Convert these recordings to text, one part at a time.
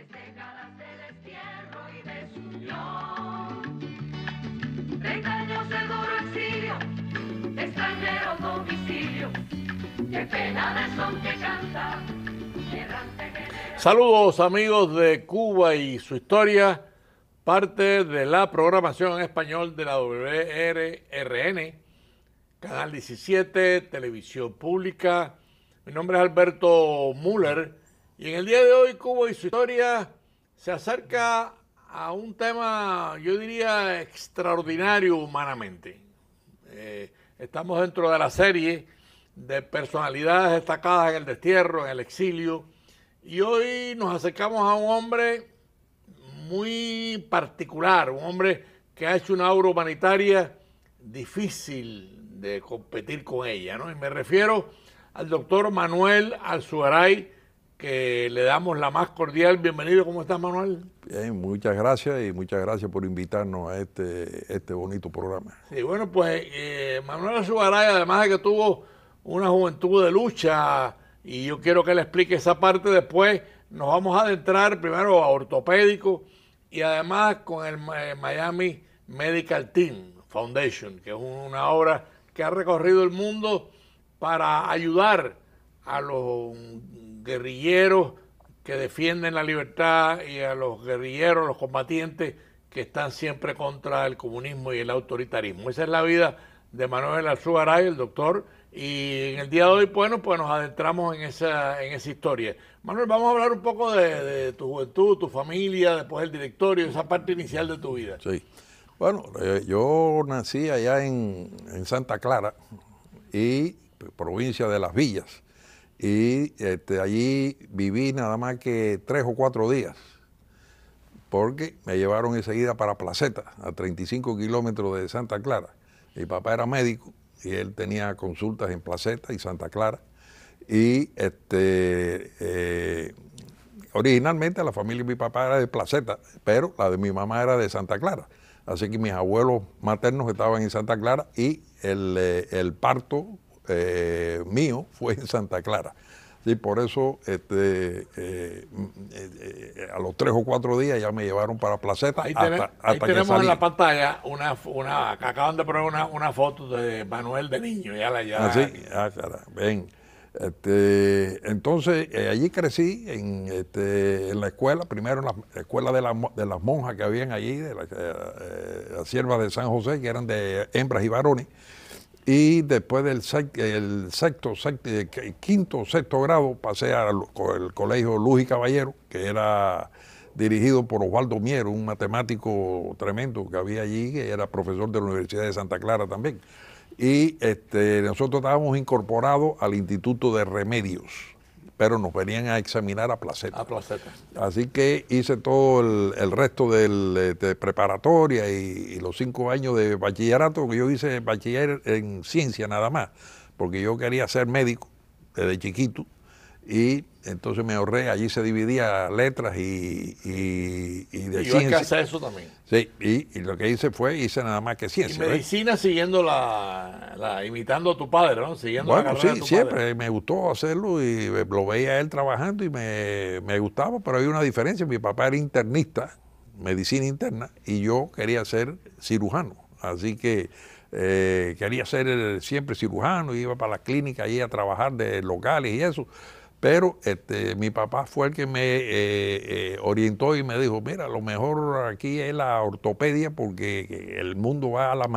3 décadas de destierro y desunión, 30 años de duro exilio, extranjero domicilio, qué pena de son que canta, errante generación. Saludos amigos de Cuba y su historia, parte de la programación en español de la WRRN, Canal 17, Televisión Pública. Mi nombre es Alberto Müller y en el día de hoy Cuba y su historia se acerca a un tema, yo diría, extraordinario humanamente. Estamos dentro de la serie de personalidades destacadas en el destierro, en el exilio, y hoy nos acercamos a un hombre muy particular, un hombre que ha hecho una obra humanitaria difícil de competir con ella, ¿no? Y me refiero al doctor Manuel Alzugaray, que le damos la más cordial bienvenido. ¿Cómo estás, Manuel? Bien, muchas gracias y muchas gracias por invitarnos a este bonito programa. Sí, bueno, pues Manuel Alzugaray, además de que tuvo una juventud de lucha, y yo quiero que le explique esa parte, después nos vamos a adentrar primero a ortopédico y además con el Miami Medical Team Foundation, que es una obra que ha recorrido el mundo para ayudar a los guerrilleros que defienden la libertad y a los guerrilleros, los combatientes que están siempre contra el comunismo y el autoritarismo. Esa es la vida de Manuel Alzugaray, el doctor, y en el día de hoy, bueno, pues nos adentramos en esa historia. Manuel, vamos a hablar un poco de tu juventud, tu familia, después el directorio, esa parte inicial de tu vida. Sí. Bueno, yo nací allá en Santa Clara, y provincia de Las Villas, y allí viví nada más que 3 o 4 días, porque me llevaron enseguida para Placeta, a 35 kilómetros de Santa Clara. Mi papá era médico y él tenía consultas en Placeta y Santa Clara, y originalmente la familia de mi papá era de Placeta, pero la de mi mamá era de Santa Clara. Así que mis abuelos maternos estaban en Santa Clara y el parto mío fue en Santa Clara. Sí, por eso a los 3 o 4 días ya me llevaron para Placeta. Ahí tenemos en la pantalla que acaban de poner una foto de Manuel de niño. Ven. Entonces allí crecí en la escuela, primero en la escuela de las monjas que habían allí, de las siervas de San José, que eran de hembras y varones. Y después del quinto o sexto grado pasé al colegio Luz y Caballero, que era dirigido por Osvaldo Miero, un matemático tremendo que había allí, que era profesor de la Universidad de Santa Clara también. Y nosotros estábamos incorporados al Instituto de Remedios, pero nos venían a examinar a Placeta. Así que hice todo el resto de preparatoria y los 5 años de bachillerato, que yo hice bachiller en ciencia nada más, porque yo quería ser médico desde chiquito, y entonces me ahorré, allí se dividía letras y de ciencia. Hay que hacer eso también. Sí, y lo que hice nada más que ciencia. Y medicina, siguiendo imitando a tu padre, ¿no? Siguiendo la carrera de tu siempre padre. Me gustó hacerlo y lo veía él trabajando y me gustaba, pero hay una diferencia. Mi papá era internista, medicina interna, y yo quería ser cirujano. Así que quería ser siempre cirujano, iba para la clínica ahí a trabajar de locales y eso. Pero mi papá fue el que me orientó y me dijo, mira, lo mejor aquí es la ortopedia, porque el mundo va a la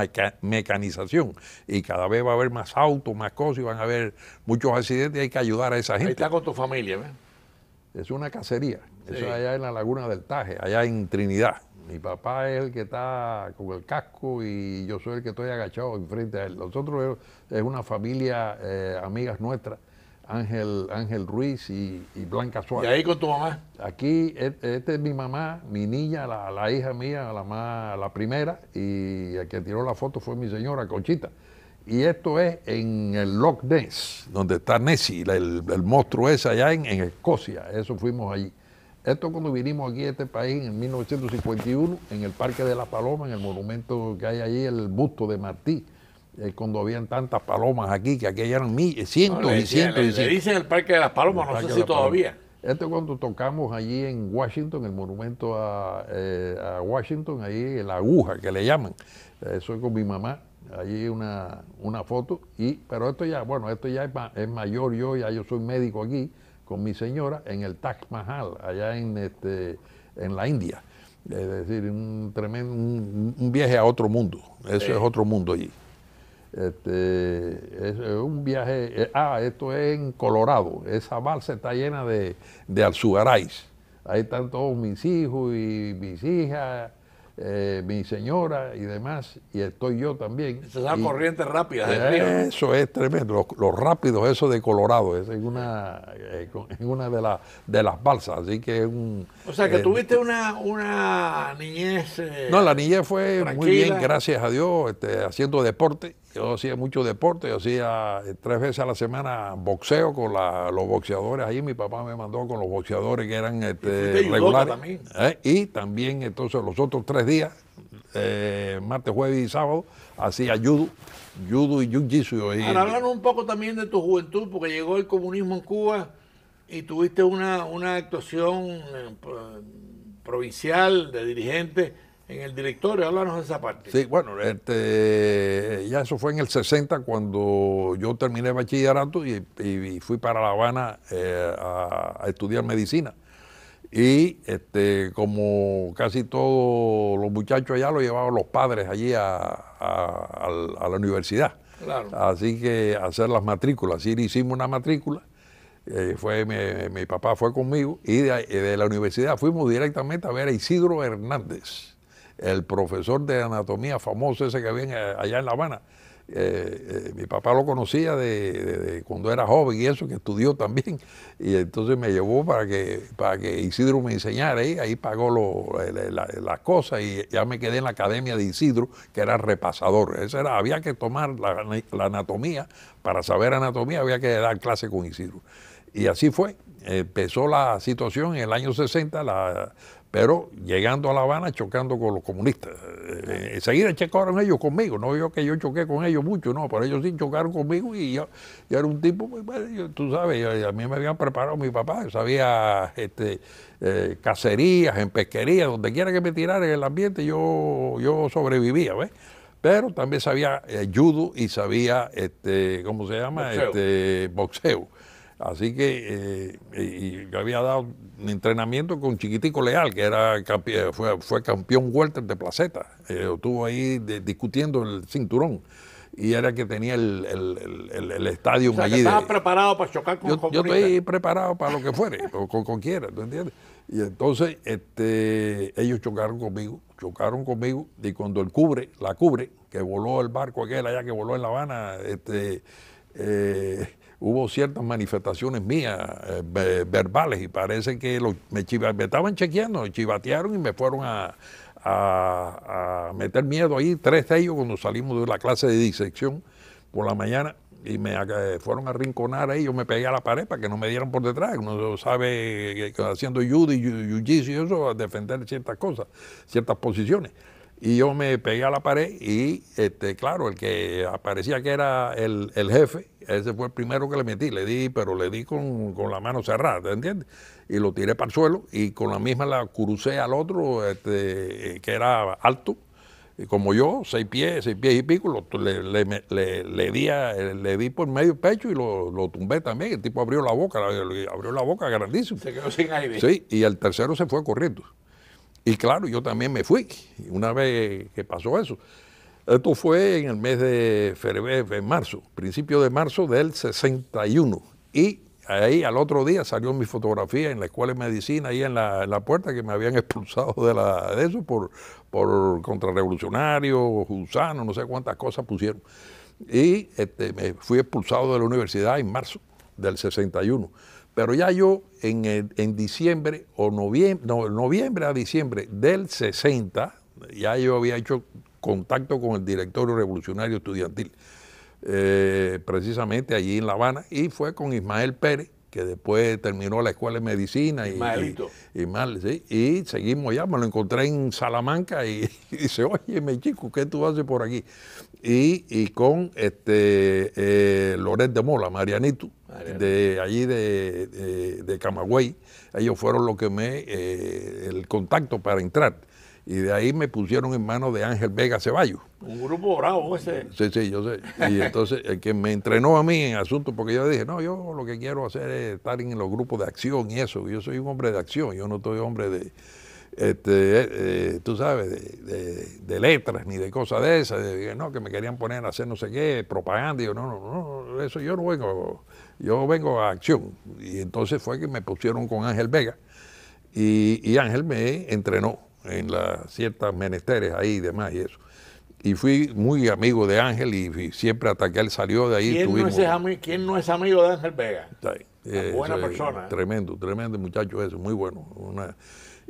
mecanización y cada vez va a haber más autos, más cosas, y van a haber muchos accidentes y hay que ayudar a esa gente. Ahí está con tu familia, ¿ves? Es una cacería, sí. Eso es allá en la Laguna del Taje, allá en Trinidad. Mi papá es el que está con el casco y yo soy el que estoy agachado enfrente a él. Nosotros es una familia, amigas nuestras, Ángel Ruiz y Blanca Suárez. ¿Y ahí con tu mamá? Aquí, es mi mamá, mi niña, la hija mía, la primera, y el que tiró la foto fue mi señora, Conchita. Y esto es en el Loch Ness, donde está Nessie, el monstruo ese allá en Escocia. Eso fuimos allí. Esto cuando vinimos aquí a este país en 1951, en el Parque de las Palomas, en el monumento que hay allí, el busto de Martí. Cuando habían tantas palomas aquí, que aquellas eran cientos y cientos. Le dicen el Parque de las Palomas, no sé si todavía. Esto es cuando tocamos allí en Washington, el monumento a Washington, ahí la aguja que le llaman. Eso es con mi mamá, allí una foto. Pero esto ya, bueno, esto ya es mayor ya yo soy médico aquí con mi señora en el Taj Mahal, allá en la India. Es decir, un viaje a otro mundo. Eso es otro mundo allí. Es un viaje. Esto es en Colorado. Esa balsa está llena de alzugarais. Ahí están todos mis hijos y mis hijas, mi señora y demás, y estoy yo también. Esa es la corriente rápida del río. Eso es tremendo, los rápidos, eso de Colorado, es en una de las balsas, así que es un... O sea, que tuviste una niñez No, la niñez fue tranquila. Muy bien, gracias a Dios, haciendo deporte. Yo hacía mucho deporte, yo hacía 3 veces a la semana boxeo con los boxeadores. Ahí mi papá me mandó con los boxeadores que eran regulares. También. Y también entonces los otros 3 días, martes, jueves y sábado, hacía judo y jiu-jitsu. Ahora háblanos un poco también de tu juventud, porque llegó el comunismo en Cuba y tuviste una actuación provincial de dirigente en el directorio. Háblanos de esa parte. Sí, bueno, ya eso fue en el 60 cuando yo terminé bachillerato y fui para La Habana a estudiar medicina. Y como casi todos los muchachos allá lo llevaban los padres allí a la universidad. Claro. Así que hacer las matrículas. Sí, hicimos una matrícula. Mi papá fue conmigo y de la universidad fuimos directamente a ver a Isidro Hernández, el profesor de anatomía famoso ese que había allá en La Habana. Mi papá lo conocía de cuando era joven y eso, que estudió también, y entonces me llevó para que Isidro me enseñara, ahí pagó las cosas y ya me quedé en la academia de Isidro, que era repasador. Había que tomar la anatomía, para saber anatomía había que dar clase con Isidro. Y así fue, empezó la situación en el año 60, pero llegando a La Habana chocando con los comunistas. Enseguida chocaron ellos conmigo, no yo que yo choqué con ellos mucho, no, pero ellos sí chocaron conmigo y yo era un tipo, bueno, tú sabes, a mí me habían preparado mi papá, sabía cacerías, en pesquería, donde quiera que me tirara en el ambiente yo sobrevivía, ¿ves? Pero también sabía judo y sabía, ¿cómo se llama? Boxeo. Así que yo había dado un entrenamiento con Chiquitico Leal, que fue campeón welter de placeta. Estuvo ahí discutiendo el cinturón y era el que tenía el estadio o sea, allí. ¿Estabas preparado para chocar con los comunistas? Yo estoy preparado para lo que fuere, con quiera, ¿tú entiendes? Y entonces ellos chocaron conmigo, y cuando la Cubre, que voló el barco aquel allá que voló en La Habana, hubo ciertas manifestaciones mías verbales y parece que me estaban chequeando, chivatearon y me fueron a meter miedo ahí, 3 de ellos cuando salimos de la clase de disección por la mañana y me fueron a arrinconar ahí, yo me pegué a la pared para que no me dieran por detrás, uno sabe que haciendo judo y jiu-jitsu y eso, a defender ciertas cosas, ciertas posiciones. Y yo me pegué a la pared y, claro, el que aparecía que era el jefe, ese fue el primero que le metí, pero le di con la mano cerrada, ¿te entiendes? Y lo tiré para el suelo y con la misma la crucé al otro, que era alto, y como yo, 6 pies y pico, le di por medio pecho y lo tumbé también. El tipo abrió la boca grandísimo. Se quedó sin aire. Sí, y el tercero se fue corriendo. Y claro, yo también me fui, una vez que pasó eso. Esto fue en el mes de febrero, en marzo, principio de marzo del 61. Y ahí al otro día salió mi fotografía en la escuela de medicina, ahí en la puerta, que me habían expulsado de eso por contrarrevolucionario, gusano, no sé cuántas cosas pusieron. Y me fui expulsado de la universidad en marzo del 61. Pero ya yo en diciembre o noviembre a diciembre del 60, ya yo había hecho contacto con el Directorio Revolucionario Estudiantil, precisamente allí en La Habana, y fue con Ismael Pérez, que después terminó la escuela de medicina. Ismaelito. Sí, y seguimos ya, me lo encontré en Salamanca y dice, oye, mi chico, ¿qué tú haces por aquí? Y con Loret de Mola, Marianito, de allí de Camagüey, ellos fueron los que el contacto para entrar. Y de ahí me pusieron en manos de Ángel Vega Ceballos. Un grupo bravo ese. Sí, yo sé. Y entonces el que me entrenó a mí en asuntos, porque yo dije, no, yo lo que quiero hacer es estar en los grupos de acción y eso. Yo soy un hombre de acción, yo no soy hombre tú sabes, de letras ni de cosas de esas. No, que me querían poner a hacer no sé qué, propaganda. Y yo, no, eso yo no vengo, yo vengo a acción. Y entonces fue que me pusieron con Ángel Vega y Ángel me entrenó en las ciertas menesteres ahí y demás y eso. Y fui muy amigo de Ángel y siempre hasta que él salió de ahí ¿Quién no es amigo de Ángel Vega? Buena persona. Tremendo muchacho ese, muy bueno.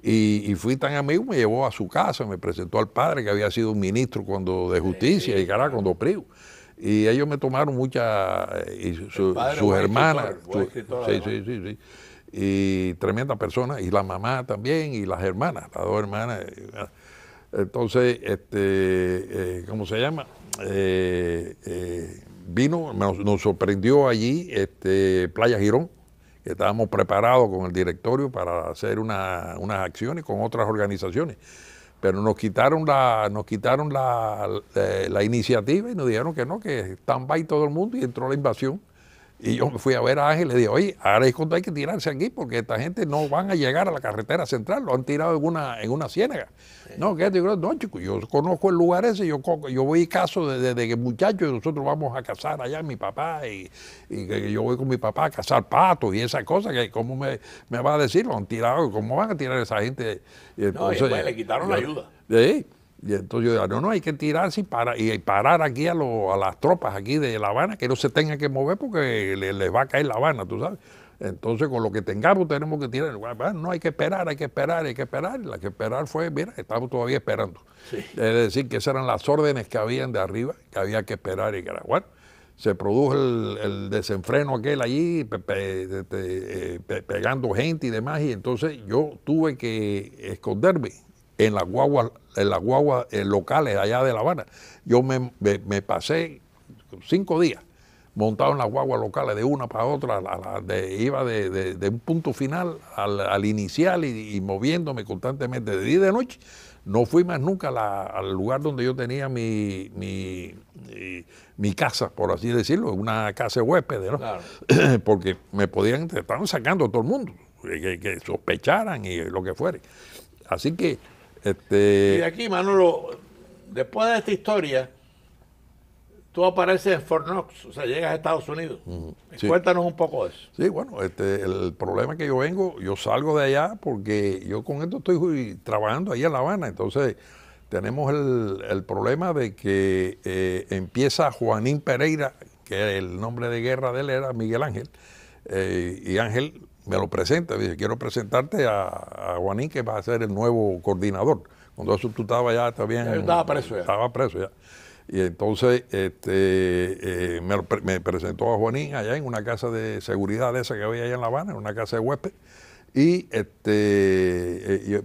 Y fui tan amigo, me llevó a su casa, me presentó al padre que había sido un ministro de justicia y carajo, cuando Priu. Y ellos me tomaron sus hermanas. Sí. Y tremenda persona, y la mamá también, y las hermanas, las dos hermanas. Entonces, ¿cómo se llama? Vino, nos sorprendió allí Playa Girón, que estábamos preparados con el directorio para hacer unas acciones con otras organizaciones. Pero nos quitaron la iniciativa y nos dijeron que no, que stand-by todo el mundo, y entró la invasión. Y yo me fui a ver a Ángel y le dije, oye, ahora es cuando hay que tirarse aquí porque esta gente no van a llegar a la carretera central, lo han tirado en una ciénaga. Sí. No, chico, yo conozco el lugar ese, yo voy caso desde que muchachos nosotros vamos a cazar allá, mi papá, y que yo voy con mi papá a cazar patos y esas cosas, que cómo me va a decir, lo han tirado, ¿cómo van a tirar a esa gente? Y entonces, no, y le quitaron la ayuda. Sí. Y entonces yo dije, no, hay que tirarse y parar aquí a las tropas aquí de La Habana, que no se tengan que mover porque les va a caer La Habana, tú sabes. Entonces con lo que tengamos tenemos que tirar. No, hay que esperar. La que esperar fue, mira, estamos todavía esperando. Sí. Es decir, que esas eran las órdenes que habían de arriba, que había que esperar y que era bueno. Se produjo el desenfreno aquel allí, pegando gente y demás, y entonces yo tuve que esconderme en las guaguas locales allá de La Habana. Yo me pasé 5 días montado en las guaguas locales de una para otra, iba de un punto final al inicial y moviéndome constantemente de día y de noche. No fui más nunca al lugar donde yo tenía mi casa, por así decirlo, una casa de huéspedes, ¿no? Claro. Porque te estaban sacando a todo el mundo, que sospecharan y lo que fuere. Así que Y de aquí, Manolo, después de esta historia, tú apareces en Fort Knox, o sea, llegas a Estados Unidos. Sí. Cuéntanos un poco de eso. Sí, bueno, el problema es que yo salgo de allá porque yo con esto estoy trabajando ahí en La Habana, entonces tenemos el problema de que empieza Juanín Pereira, que el nombre de guerra de él era Miguel Ángel, y Ángel me lo presenta, dice, quiero presentarte a Juanín, que va a ser el nuevo coordinador. Cuando eso tú estabas ya, yo estaba preso ya. Estaba preso ya. Y entonces me presentó a Juanín allá en una casa de seguridad de esa que había allá en La Habana, en una casa de huésped. Y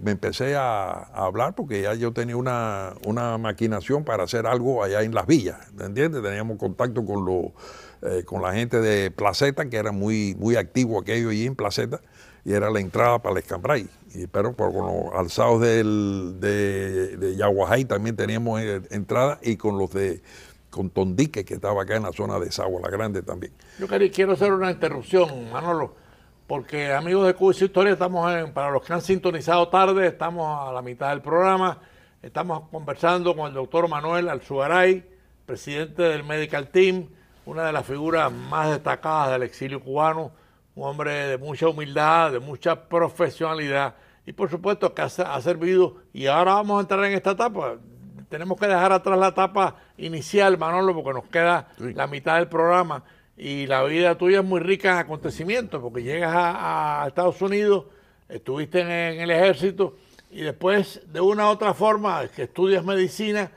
me empecé a hablar porque ya yo tenía una maquinación para hacer algo allá en Las Villas, ¿entiendes? Teníamos contacto con la gente de Placeta, que era muy, muy activo aquello allí en Placeta, y era la entrada para el Escambray. Pero con los alzados de Yaguajay también teníamos entrada, y con Tondique, que estaba acá en la zona de Sagua la Grande también. Yo quiero hacer una interrupción, Manolo, porque amigos de Cuba y su Historia, para los que han sintonizado tarde, estamos a la mitad del programa, estamos conversando con el doctor Manuel Alzugaray, presidente del Medical Team, una de las figuras más destacadas del exilio cubano, un hombre de mucha humildad, de mucha profesionalidad, y por supuesto que ha servido, y ahora vamos a entrar en esta etapa. Tenemos que dejar atrás la etapa inicial, Manolo, porque nos queda la mitad del programa, y la vida tuya es muy rica en acontecimientos, porque llegas a Estados Unidos, estuviste en el ejército, y después de una u otra forma que estudias medicina,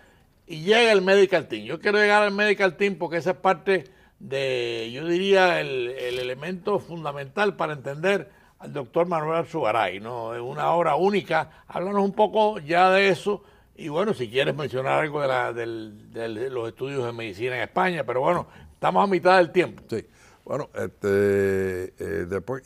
y llega el Medical Team. Yo quiero llegar al Medical Team porque esa es parte yo diría, el elemento fundamental para entender al doctor Manuel Alzugaray, ¿no? Es una obra única. Háblanos un poco ya de eso. Y bueno, si quieres mencionar algo de los estudios de medicina en España, pero bueno, estamos a mitad del tiempo. Sí. Bueno, después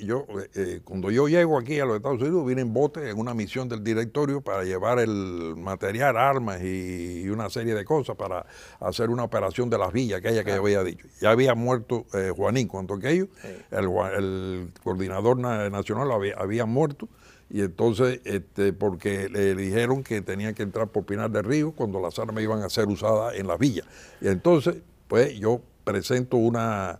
cuando yo llego aquí a los Estados Unidos, vine en bote en una misión del directorio para llevar el material, armas y una serie de cosas para hacer una operación de las villas, aquella que yo había dicho. Ya había muerto Juanín cuando aquello, sí. el coordinador nacional había muerto. Y entonces, porque le dijeron que tenían que entrar por Pinar del Río cuando las armas iban a ser usadas en las villas. Y entonces, pues yo presento una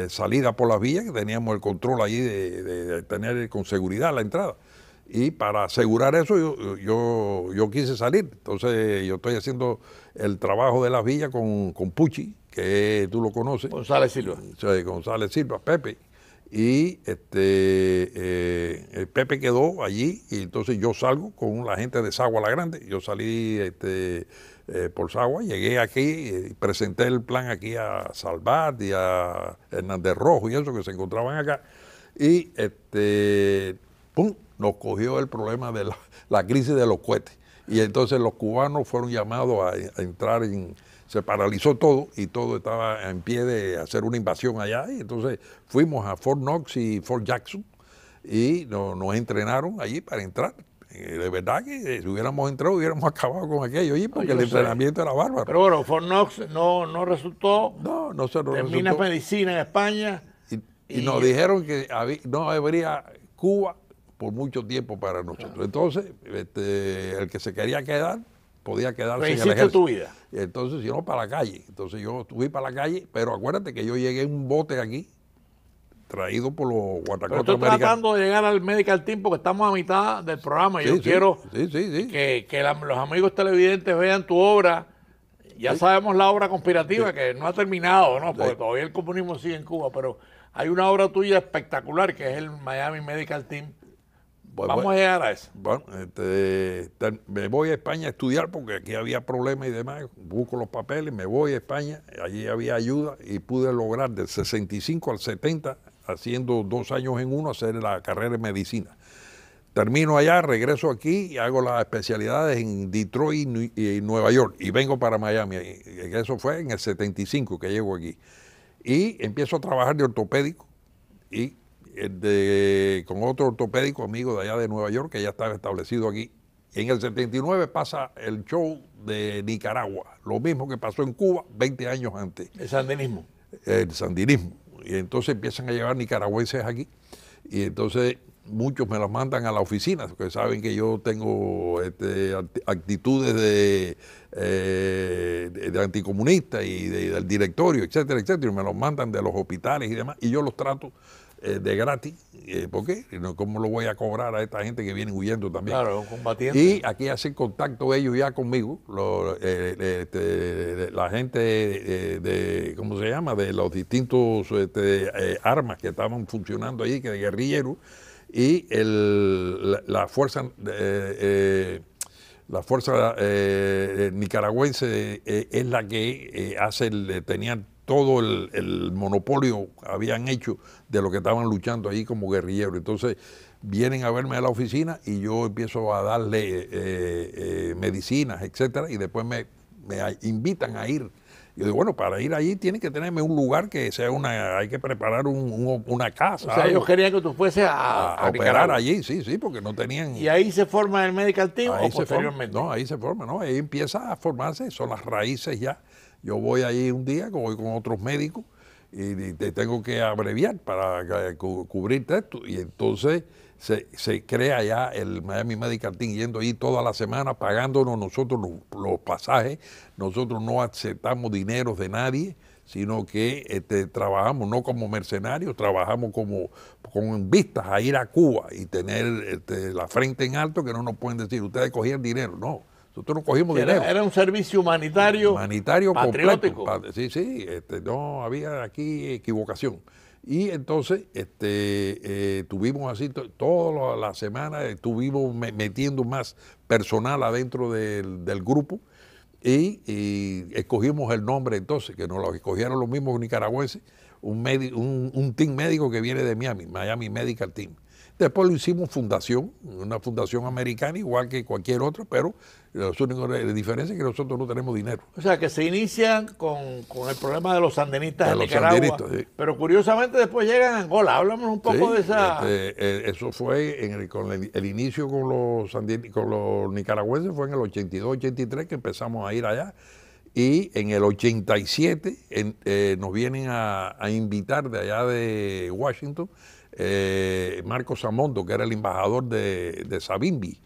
salida por las vías, que teníamos el control allí de tener con seguridad la entrada. Y para asegurar eso yo quise salir. Entonces yo estoy haciendo el trabajo de las villas con Pucci, que tú lo conoces. González Silva. Sí, González Silva, Pepe. Y Pepe quedó allí y entonces yo salgo con la gente de Sagua la Grande. Yo salí por Sagua, llegué aquí y presenté el plan aquí a Salvat y a Hernández Rojo y eso que se encontraban acá. Y ¡pum!, nos cogió el problema de la crisis de los cohetes. Y entonces los cubanos fueron llamados a entrar se paralizó todo y todo estaba en pie de hacer una invasión allá. Y entonces fuimos a Fort Knox y Fort Jackson y nos entrenaron allí para entrar. De verdad que si hubiéramos entrado hubiéramos acabado con aquello allí porque el entrenamiento era bárbaro. Pero bueno, Fort Knox no resultó. No se termina resultó. Medicina en España. Y nos dijeron que no habría Cuba por mucho tiempo para nosotros. Entonces, el que se quería quedar podía quedarse en el ejército. Tu vida. Y entonces, si no, para la calle. Entonces yo fui para la calle, pero acuérdate que yo llegué en un bote aquí, traído por los guatacotos americanos. Estoy tratando de llegar al Medical Team porque estamos a mitad del programa. Yo quiero que los amigos televidentes vean tu obra. Ya sabemos la obra conspirativa que no ha terminado, ¿no? Porque todavía el comunismo sigue en Cuba, pero hay una obra tuya espectacular que es el Miami Medical Team. Vamos a llegar a eso. Bueno, me voy a España a estudiar porque aquí había problemas y demás. Busco los papeles, me voy a España, allí había ayuda y pude lograr del 65 al 70, haciendo 2 años en uno, hacer la carrera de medicina. Termino allá, regreso aquí y hago las especialidades en Detroit y Nueva York y vengo para Miami. Eso fue en el 75 que llego aquí. Y empiezo a trabajar de ortopédico y con otro ortopédico amigo de allá de Nueva York que ya estaba establecido aquí. En el 79 pasa el show de Nicaragua, lo mismo que pasó en Cuba 20 años antes. El sandinismo. El sandinismo. Y entonces empiezan a llevar nicaragüenses aquí y entonces muchos me los mandan a la oficina, porque saben que yo tengo actitudes de anticomunista y del directorio, etcétera, etcétera, y me los mandan de los hospitales y demás, y yo los trato de gratis. ¿Por qué? ¿Cómo lo voy a cobrar a esta gente que viene huyendo también? Claro, combatientes. Y aquí hacen contacto ellos ya conmigo, la gente de ¿cómo se llama? De los distintos armas que estaban funcionando allí, que de guerrilleros, y la fuerza nicaragüense es la que tenían todo el monopolio, habían hecho de lo que estaban luchando ahí como guerrilleros. Entonces vienen a verme a la oficina y yo empiezo a darle medicinas, etcétera, y después me invitan a ir. Yo digo, bueno, para ir allí tienen que tenerme un lugar que sea hay que preparar una casa. O sea, ellos querían que tú fueses a operar allí, sí, porque no tenían... ¿Y ahí se forma el Medical Team o posteriormente? Ahí se forma, ahí empieza a formarse, son las raíces ya. Yo voy allí un día, voy con otros médicos y te tengo que abreviar para cubrir texto. Y entonces se crea ya el Miami Medical Team, yendo ahí toda la semana, pagándonos nosotros los pasajes. Nosotros no aceptamos dinero de nadie, sino que trabajamos no como mercenarios, trabajamos con vistas a ir a Cuba y tener la frente en alto, que no nos pueden decir, ustedes cogían dinero, no. Nosotros no cogimos dinero. Era un servicio humanitario patriótico. Completo. Sí, no había aquí equivocación. Y entonces tuvimos así toda la semana, estuvimos metiendo más personal adentro del grupo y escogimos el nombre entonces, que nos lo escogieron los mismos nicaragüenses, un team médico que viene de Miami Medical Team. Después lo hicimos fundación, una fundación americana, igual que cualquier otra, pero la única diferencia es que nosotros no tenemos dinero. O sea, que se inician con el problema de los sandinistas en Nicaragua, sandinistas, sí. Pero curiosamente después llegan a Angola. Háblame un poco de esa... Eso fue con el inicio con los nicaragüenses, fue en el 82-83 que empezamos a ir allá. Y en el 87 nos vienen a invitar de allá de Washington, Marcos Samonto, que era el embajador de Savimbi,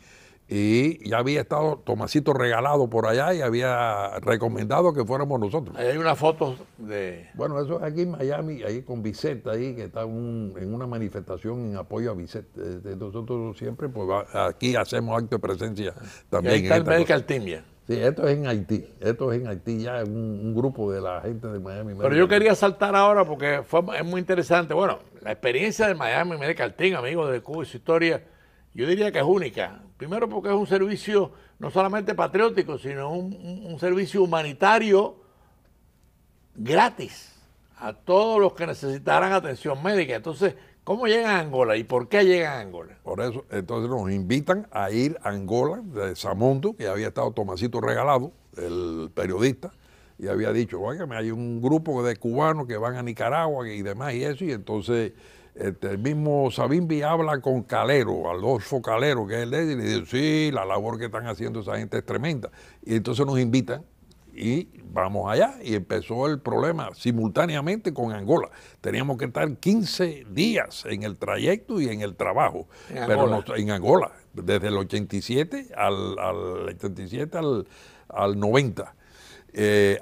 y ya había estado Tomasito regalado por allá y había recomendado que fuéramos nosotros. Ahí hay una foto de... Bueno, eso es aquí en Miami, ahí con Vicente, ahí que está en una manifestación en apoyo a Vicente. Nosotros siempre, pues aquí hacemos acto de presencia también. Y ahí está el Medical Team ya. Sí, esto es en Haití ya, un grupo de la gente de Miami. Pero yo quería saltar ahora porque es muy interesante. Bueno, la experiencia del Miami Medical Team, amigos de Cuba y su historia, yo diría que es única. Primero porque es un servicio no solamente patriótico, sino un servicio humanitario gratis a todos los que necesitaran atención médica. Entonces, ¿cómo llegan a Angola y por qué llegan a Angola? Por eso, entonces nos invitan a ir a Angola, de Samonto, que había estado Tomasito regalado, el periodista, y había dicho, óigame, hay un grupo de cubanos que van a Nicaragua y demás y eso, y entonces el mismo Savimbi habla con Calero, Adolfo Calero, que es el de él, y le dice, sí, la labor que están haciendo esa gente es tremenda. Y entonces nos invitan y vamos allá y empezó el problema simultáneamente con Angola. Teníamos que estar 15 días en el trayecto y en el trabajo. En Angola, desde el 87 al 90.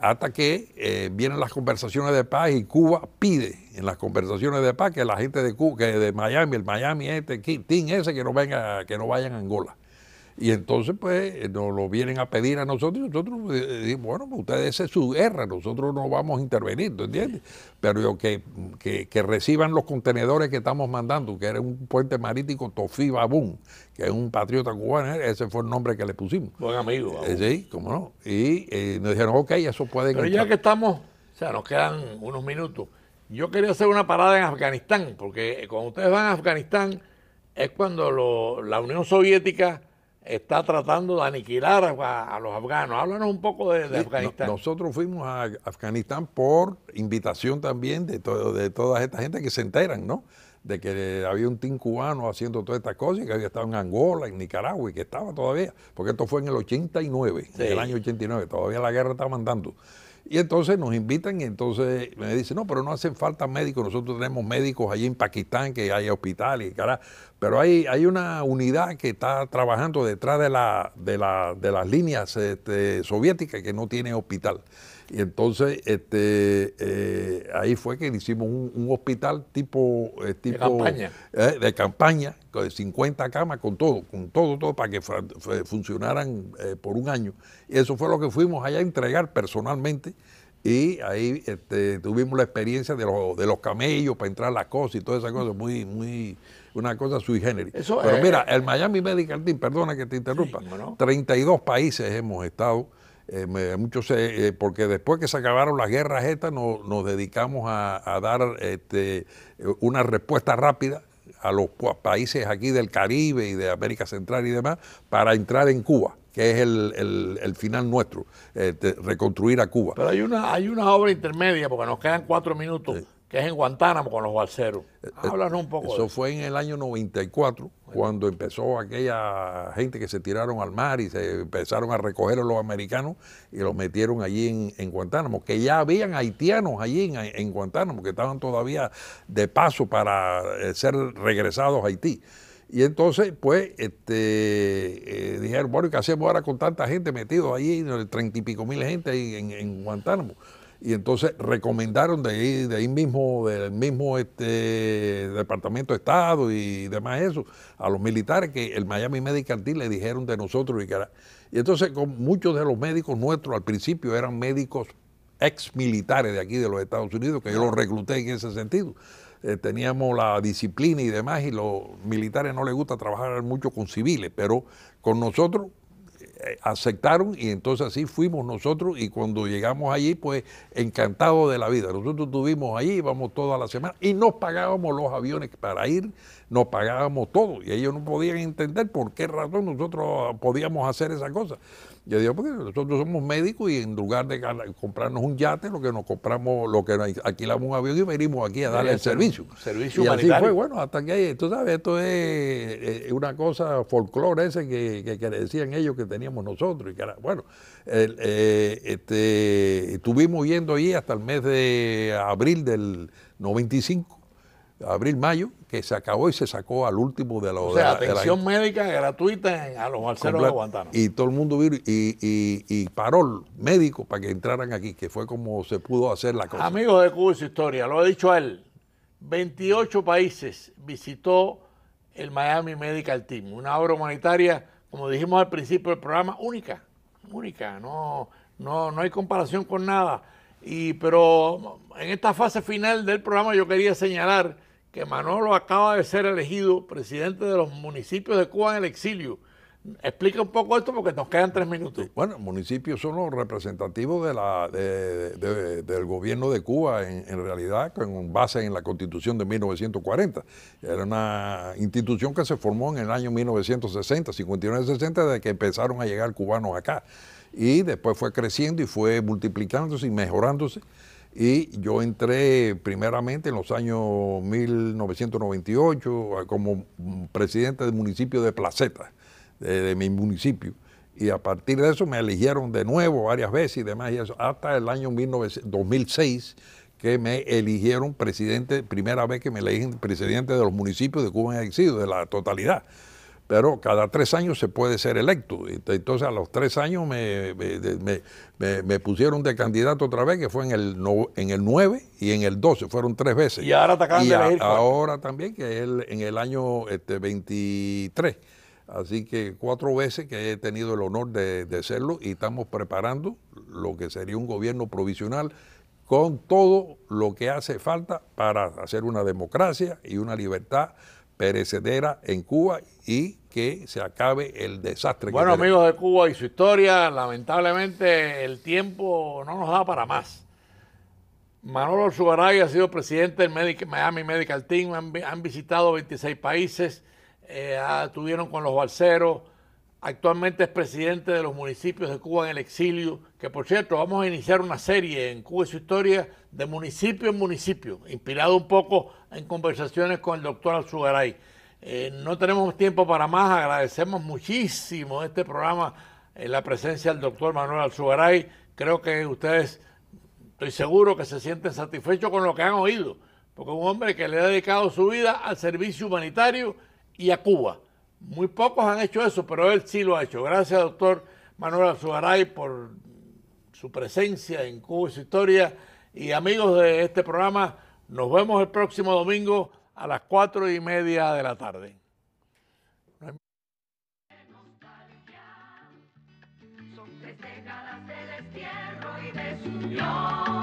Hasta que vienen las conversaciones de paz y Cuba pide en las conversaciones de paz que la gente de Cuba, que de Miami, el Miami team ese, que no vayan a Angola. Y entonces, pues, nos lo vienen a pedir a nosotros, y nosotros decimos, bueno, pues ustedes, esa es su guerra, nosotros no vamos a intervenir, ¿tú entiendes? Pero que reciban los contenedores que estamos mandando, que era un puente marítimo Tofí Babún, que es un patriota cubano, ese fue el nombre que le pusimos. Buen amigo. Sí, cómo no. Y nos dijeron, ok, eso pueden Pero entrar. ya que estamos, o sea, nos quedan unos minutos, yo quería hacer una parada en Afganistán, porque cuando ustedes van a Afganistán es cuando la Unión Soviética está tratando de aniquilar a los afganos. Háblanos un poco de Afganistán. Nosotros fuimos a Afganistán por invitación también de toda esta gente que se enteran, ¿no? De que había un team cubano haciendo todas estas cosas y que había estado en Angola, en Nicaragua y que estaba todavía, porque esto fue en el 89, sí. En el año 89, todavía la guerra estaba andando. Y entonces nos invitan y entonces me dicen, no, pero no hacen falta médicos, nosotros tenemos médicos allí en Pakistán, que hay hospitales y carajo, pero hay una unidad que está trabajando detrás de las líneas soviéticas que no tiene hospital. Y entonces ahí fue que hicimos un hospital tipo de campaña, de 50 camas, con todo, para que funcionaran por un año. Y eso fue lo que fuimos allá a entregar personalmente. Y ahí tuvimos la experiencia de los camellos para entrar las cosas y todas esas cosas, una cosa sui generis. Pero mira, el Miami Medical Team, perdona que te interrumpa, sí, ¿no? 32 países hemos estado. Porque después que se acabaron las guerras estas nos dedicamos a dar una respuesta rápida a los países aquí del Caribe y de América Central y demás para entrar en Cuba, que es el final nuestro, reconstruir a Cuba. Pero hay una obra intermedia, porque nos quedan 4 minutos, sí, que es en Guantánamo con los balseros. Háblanos un poco. Eso fue en el año 94, cuando empezó aquella gente que se tiraron al mar y se empezaron a recoger a los americanos y los metieron allí en Guantánamo, que ya habían haitianos allí en Guantánamo, que estaban todavía de paso para ser regresados a Haití. Y entonces, pues, dijeron, bueno, ¿qué hacemos ahora con tanta gente metida allí, 30 y pico mil gente en Guantánamo? Y entonces recomendaron de ahí mismo, del mismo Departamento de Estado y demás eso, a los militares que el Miami Medical Team le dijeron de nosotros. Y entonces con muchos de los médicos nuestros al principio eran médicos ex militares de aquí de los Estados Unidos, que yo los recluté en ese sentido. Teníamos la disciplina y demás, y los militares no les gusta trabajar mucho con civiles, pero con nosotros aceptaron y entonces así fuimos nosotros y cuando llegamos allí pues encantados de la vida. Nosotros estuvimos allí, íbamos toda la semana y nos pagábamos los aviones para ir, nos pagábamos todo y ellos no podían entender por qué razón nosotros podíamos hacer esa cosa. Yo digo, porque nosotros somos médicos y en lugar de comprarnos un yate, lo que nos compramos, lo que nos alquilamos un avión y venimos aquí a darle el servicio. Servicio y humanitario. así fue, bueno, hasta que ahí, tú sabes, esto es una cosa folclore ese que decían ellos que teníamos nosotros. Y que era, bueno, estuvimos yendo allí hasta el mes de abril del 95. Abril-mayo, que se acabó y se sacó al último de los... O sea, atención médica gratuita a los balseros de Guantánamo. Y todo el mundo vino y paró médico para que entraran aquí, que fue como se pudo hacer la cosa. Amigos de Cuba y su historia, lo ha dicho él, 28 países visitó el Miami Medical Team, una obra humanitaria, como dijimos al principio del programa, única, no hay comparación con nada. Pero en esta fase final del programa yo quería señalar que Manolo acaba de ser elegido presidente de los municipios de Cuba en el exilio. Explica un poco esto porque nos quedan 3 minutos. Bueno, municipios son los representativos del gobierno de Cuba, en realidad, con base en la Constitución de 1940. Era una institución que se formó en el año 1960, 59-60, desde que empezaron a llegar cubanos acá. Y después fue creciendo y fue multiplicándose y mejorándose. Y yo entré primeramente en los años 1998 como presidente del municipio de Placeta, de mi municipio. Y a partir de eso me eligieron de nuevo varias veces y demás, y eso, hasta el año 2006, que me eligieron presidente, primera vez que me eligen presidente de los municipios de Cuba en el exilio, de la totalidad. Pero cada 3 años se puede ser electo. Entonces a los 3 años me pusieron de candidato otra vez, que fue en el 9 y en el 12, fueron 3 veces. Y ahora te acaban de elegir. Ahora también, que es en el año 23. Así que 4 veces que he tenido el honor de serlo y estamos preparando lo que sería un gobierno provisional con todo lo que hace falta para hacer una democracia y una libertad perecedera en Cuba y que se acabe el desastre. Bueno, amigos de Cuba y su historia, lamentablemente el tiempo no nos da para más. Manolo Alzugaray ha sido presidente del Miami Medical Team, han visitado 26 países, estuvieron con los balseros, actualmente es presidente de los municipios de Cuba en el exilio, que por cierto vamos a iniciar una serie en Cuba y su historia de municipio en municipio, inspirado un poco en conversaciones con el doctor Alzugaray. No tenemos tiempo para más, agradecemos muchísimo este programa, la presencia del doctor Manuel Alzugaray. Creo que ustedes, estoy seguro que se sienten satisfechos con lo que han oído, porque es un hombre que le ha dedicado su vida al servicio humanitario y a Cuba. Muy pocos han hecho eso, pero él sí lo ha hecho. Gracias, doctor Manuel Alzugaray, por su presencia en Cuba y su historia. Y amigos de este programa, nos vemos el próximo domingo a las 4:30 de la tarde. Son 3 décadas de destierro y desunión.